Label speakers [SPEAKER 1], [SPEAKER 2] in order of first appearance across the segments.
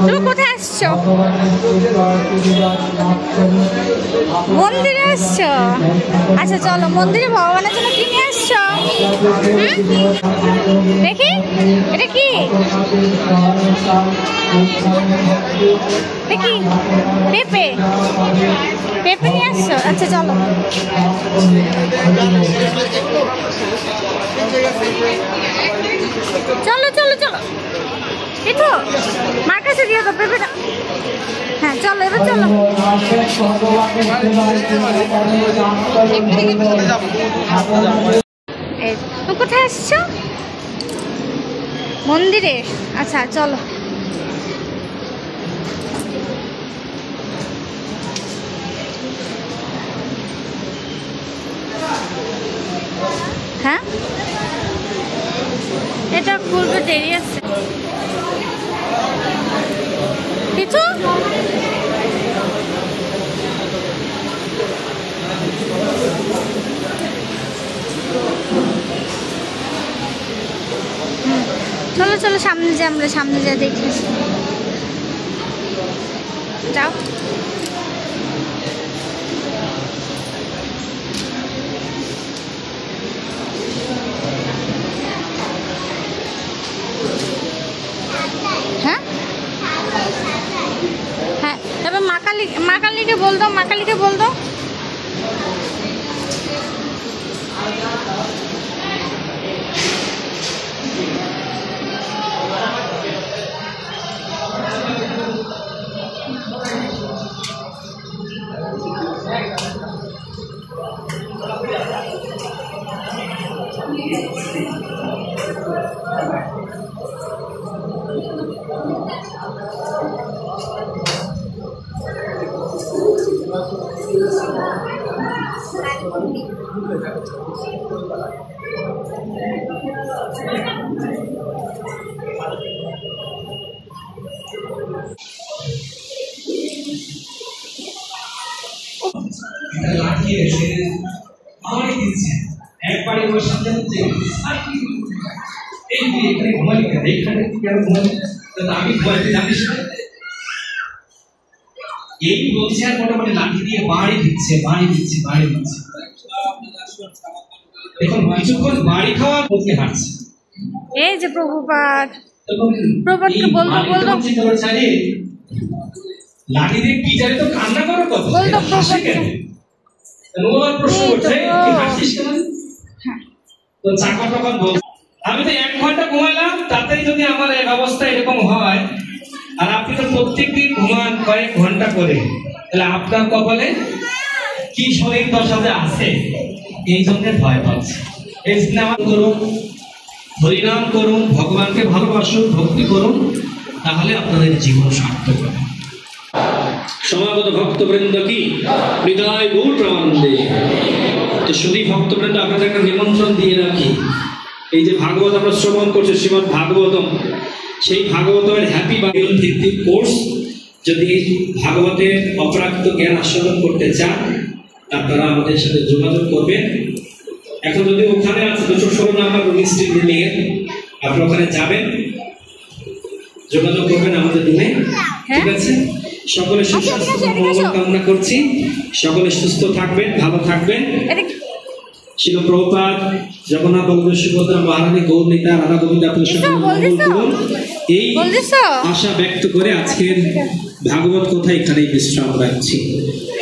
[SPEAKER 1] তুমি কোথায় আসছো? মন্দিরে আসছো? আচ্ছা চলো, মন্দিরে ভগবানের জন্য কি নিয়ে আসছো? দেখি এটা কি দেখি। পেঁপে পেঁপে নিয়ে আসছো? আচ্ছা চলো। চলো চলো চলো, এই তো মার কাছে দিয়ে দাও পেঁপেটা। হ্যাঁ চলো, এবার চলো। তুমি কোথায় আসছো? মন্দিরে? আচ্ছা চলো। হ্যাঁ এটা খুলতে দেরি আছে কিছু। চলো চলো সামনে যাই, আমরা সামনে যা দেখি। যাও। হ্যাঁ হ্যাঁ, এবার মা কালীকে বল দাও, মা কালীকে বল দাও।
[SPEAKER 2] একবারে ওর সাথে হচ্ছে এই এখানে ঘুমালি কেন, এইখানে কেন ঘুমালি? আমি ঘুমাইতে জানিস না? এই বলছে আর মোটামুটি লাঠি দিয়ে বাড়ি দিচ্ছে বাড়ি দিচ্ছে বাড়ি দিচ্ছে। এখন কিছুক্ষণ বাড়ি খাওয়ার পথে হাঁটছে।
[SPEAKER 1] এই যে প্রভুপাদ, প্রভুপাদকে বলতো
[SPEAKER 2] লাঠি দিয়ে কি জানি তো কান্না করার কথা
[SPEAKER 1] বলতো প্রভুপাদকে।
[SPEAKER 2] প্রশ্ন করছে হাসছিস কেন? তো চাকর তখন বল, আমি তো 1 ঘন্টা ঘুমাইলাম, তাতেই যদি আমার এই অবস্থা এরকম হয়, আর আপনি তো প্রত্যেকদিন ঘুমান কয়েক ঘন্টা করে, তাহলে আপনার কপালে কি শরীর দশাতে আছে? এই জন্য ভয় পাচ্ছে। এই স্নান করুন, হরিনাম করুন, ভগবানকে ভালোবাসুন, ভক্তি করুন, তাহলে আপনাদের জীবন সার্থক হবে। সমাগত ভক্তবৃন্দ কি হৃদয় গৌর প্রামানন্দে। তো শুধু ভক্তবৃন্দ আপনাদের একটা নিমন্ত্রণ দিয়ে রাখি, এই যে ভাগবত আমরা শ্রবণ করছি শ্রীমদ্ ভাগবতম, সেই ভাগবতের হ্যাপি বাইবেল ভিত্তিক কোর্স, যদি ভাগবতের অপ্রাপ্ত জ্ঞান আস্বাদন করতে চান আপনারা আমাদের সাথে যোগাযোগ করবেন। এখন যদি ওখানে আছে 216 নম্বর রুমিং স্ট্রিট বিল্ডিং এ, আপনি ওখানে যাবেন, যোগাযোগ করবেন আমাদের রুমে। ঠিক আছে? সকলে সুস্বাস্থ্য মঙ্গল কামনা করছি, সকলে সুস্থ থাকবেন, ভালো থাকবেন। শিল প্রভুপাদ, জগন্নাথ বলদেব সুভদ্রা মহারানী, গৌরনীতা, রাধা গোবিন্দ আপনাদের সকলে মঙ্গল করুন, এই আশা ব্যক্ত করে আজকের ভাগবত কথা এখানেই বিশ্রাম রাখছি।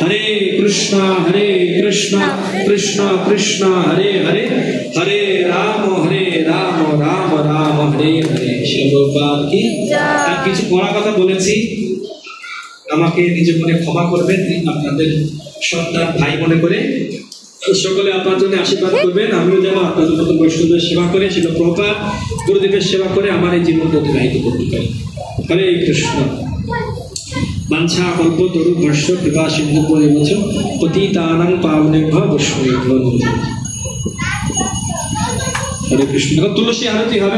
[SPEAKER 2] হরে কৃষ্ণ কৃষ্ণ কৃষ্ণ হরে হরে, হরে রাম রাম রাম হরে হরে। শিল প্রভুপাদ কি। আর কিছু পড়া কথা বলেছি, আমাকে নিজে মনে ক্ষমা করবেন, আপনাদের সন্তান ভাই মনে করে সকলে আপনার জন্য আশীর্বাদ করবেন। আমিও যেন আপনাদের মতো বৈষ্ণবের সেবা করে, শিল প্রভুপাদ গুরুদেবের সেবা করে আমার এই জীবনকে অতিবাহিত করতে পারি। হরে কৃষ্ণ। বাঞ্ছা কল্পতরু ভস্য কৃপা সিন্ধু পরিবচ পতিতানাং পাবনেভ্যো বৈষ্ণবেভ্যো নমঃ। হরে কৃষ্ণ। তুলসী আরতি হবে।